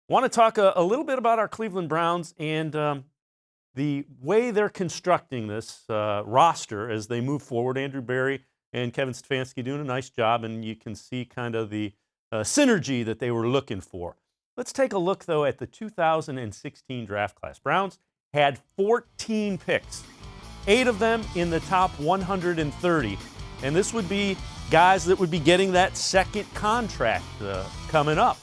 Want to talk a little bit about our Cleveland Browns and the way they're constructing this roster as they move forward. Andrew Berry and Kevin Stefanski doing a nice job, and you can see kind of the synergy that they were looking for. Let's take a look, though, at the 2016 draft class. Browns had 14 picks, 8 of them in the top 130, and this would be guys that would be getting that second contract coming up.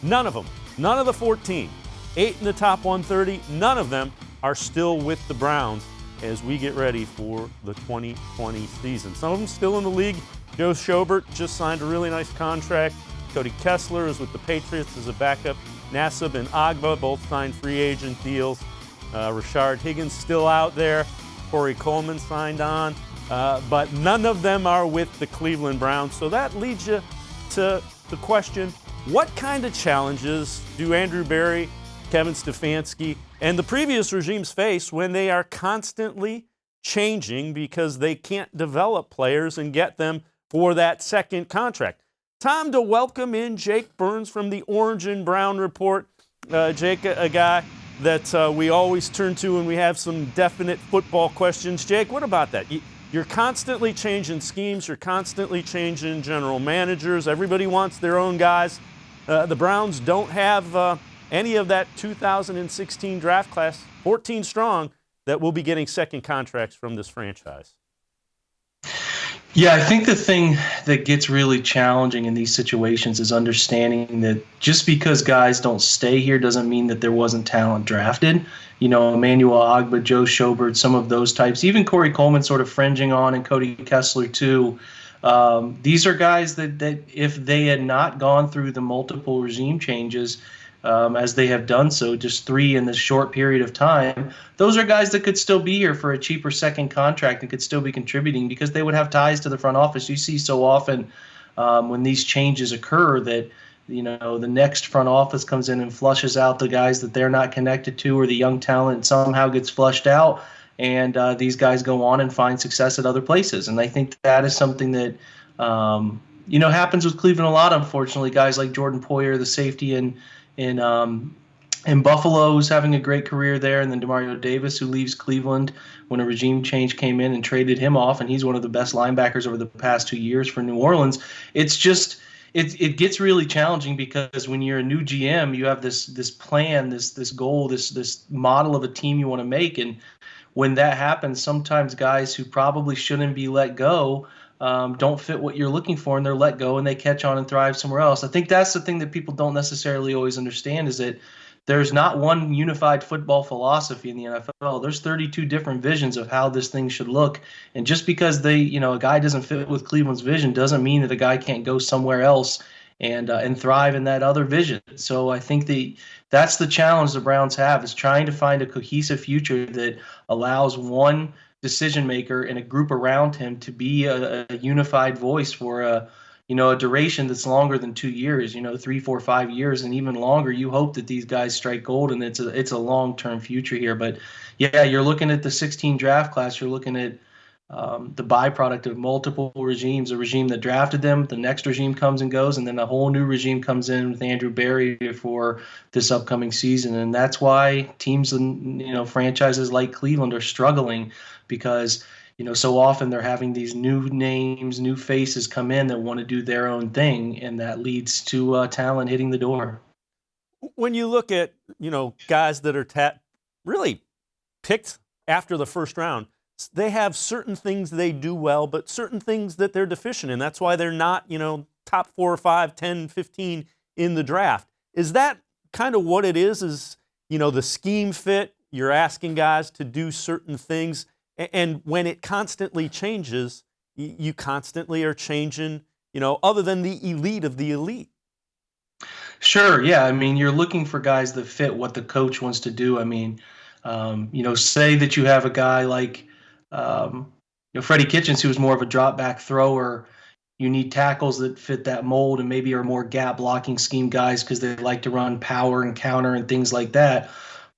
None of the 14, 8 in the top 130, none of them are still with the Browns as we get ready for the 2020 season. Some of them still in the league. Joe Schobert just signed a really nice contract. Cody Kessler is with the Patriots as a backup. Nassib and Agba both signed free agent deals. Rashard Higgins still out there. Corey Coleman signed on. But none of them are with the Cleveland Browns. So that leads you to the question, what kind of challenges do Andrew Berry, Kevin Stefanski, and the previous regimes face when they are constantly changing because they can't develop players and get them for that second contract? Time to welcome in Jake Burns from the Orange and Brown Report. Jake, a guy that we always turn to when we have some definite football questions. Jake, what about that? You're constantly changing schemes. You're constantly changing general managers. Everybody wants their own guys. The Browns don't have any of that 2016 draft class, 14 strong, that will be getting second contracts from this franchise. Yeah, I think the thing that gets really challenging in these situations is understanding that just because guys don't stay here doesn't mean that there wasn't talent drafted. You know, Emmanuel Ogbah, Joe Schobert, some of those types, even Corey Coleman sort of fringing on, and Cody Kessler too. These are guys that if they had not gone through the multiple regime changes, as they have done so, just 3 in this short period of time, those are guys that could still be here for a cheaper second contract and could still be contributing because they would have ties to the front office. You see so often when these changes occur that, you know, the next front office comes in and flushes out the guys that they're not connected to, or the young talent somehow gets flushed out, and these guys go on and find success at other places. And I think that is something that happens with Cleveland a lot, unfortunately. Guys like Jordan Poyer, the safety in Buffalo, who's having a great career there, and then Demario Davis, who leaves Cleveland when a regime change came in and traded him off, and he's one of the best linebackers over the past 2 years for New Orleans. It's just it gets really challenging because when you're a new GM, you have this plan, this goal, this model of a team you want to make, and when that happens, sometimes guys who probably shouldn't be let go don't fit what you're looking for, and they're let go and they catch on and thrive somewhere else. I think that's the thing that people don't necessarily always understand, is that there's not one unified football philosophy in the NFL. There's 32 different visions of how this thing should look. And just because a guy doesn't fit with Cleveland's vision doesn't mean that a guy can't go somewhere else and thrive in that other vision. So I think that's the challenge the Browns have, is trying to find a cohesive future that allows one decision maker and a group around him to be a unified voice for a duration that's longer than 2 years, 3, 4, 5 years, and even longer. You hope that these guys strike gold, and it's a long-term future here. But yeah, you're looking at the 16 draft class. You're looking at the byproduct of multiple regimes, a regime that drafted them, the next regime comes and goes, and then a whole new regime comes in with Andrew Berry for this upcoming season. And that's why teams and franchises like Cleveland are struggling, because so often they're having these new names, new faces come in that want to do their own thing, and that leads to talent hitting the door. When you look at, guys that are really picked after the first round, they have certain things they do well, but certain things that they're deficient in. That's why they're not, top 4 or 5, 10, 15 in the draft. Is that kind of what it is, the scheme fit? You're asking guys to do certain things. And when it constantly changes, you constantly are changing, other than the elite of the elite. Sure, yeah. I mean, you're looking for guys that fit what the coach wants to do. I mean, say that you have a guy like, Freddie Kitchens, who was more of a drop back thrower. You need tackles that fit that mold and maybe are more gap blocking scheme guys because they like to run power and counter and things like that.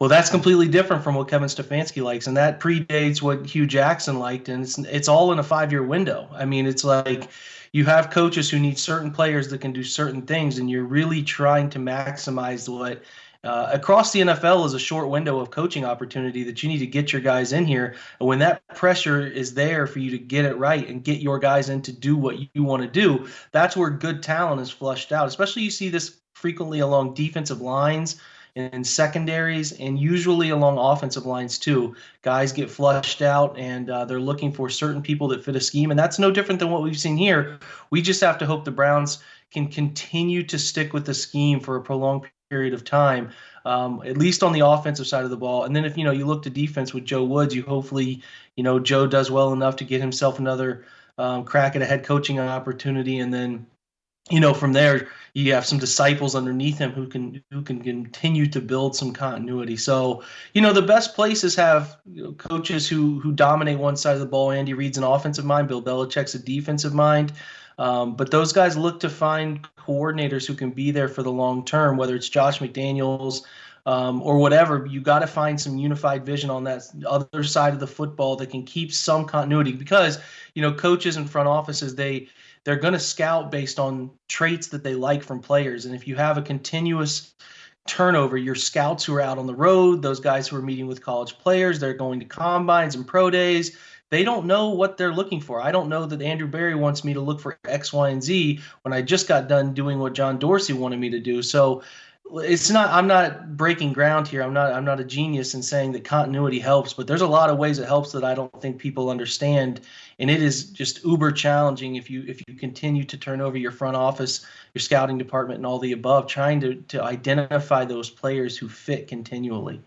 Well, that's completely different from what Kevin Stefanski likes, and that predates what Hugh Jackson liked, and it's all in a 5-year window. I mean, it's like you have coaches who need certain players that can do certain things, and you're really trying to maximize what across the NFL is a short window of coaching opportunity that you need to get your guys in here. And when that pressure is there for you to get it right and get your guys in to do what you want to do, that's where good talent is flushed out. Especially you see this frequently along defensive lines and secondaries, and usually along offensive lines too. Guys get flushed out, and they're looking for certain people that fit a scheme, and that's no different than what we've seen here. We just have to hope the Browns can continue to stick with the scheme for a prolonged period of time, at least on the offensive side of the ball. And then if you look to defense with Joe Woods, you hopefully Joe does well enough to get himself another crack at a head coaching opportunity, and then from there, you have some disciples underneath him who can continue to build some continuity. So, the best places have coaches who dominate one side of the ball. Andy Reid's an offensive mind. Bill Belichick's a defensive mind. But those guys look to find coordinators who can be there for the long term, whether it's Josh McDaniels or whatever. You got to find some unified vision on that other side of the football that can keep some continuity, because coaches and front offices, they're going to scout based on traits that they like from players. And if you have a continuous turnover, your scouts who are out on the road, those guys who are meeting with college players, they're going to combines and pro days, they don't know what they're looking for. I don't know that Andrew Berry wants me to look for X, Y, and Z when I just got done doing what John Dorsey wanted me to do. So I'm not breaking ground here. I'm not a genius in saying that continuity helps, but there's a lot of ways it helps that I don't think people understand. And it is just uber challenging if you continue to turn over your front office, your scouting department, and all the above, trying to identify those players who fit continually.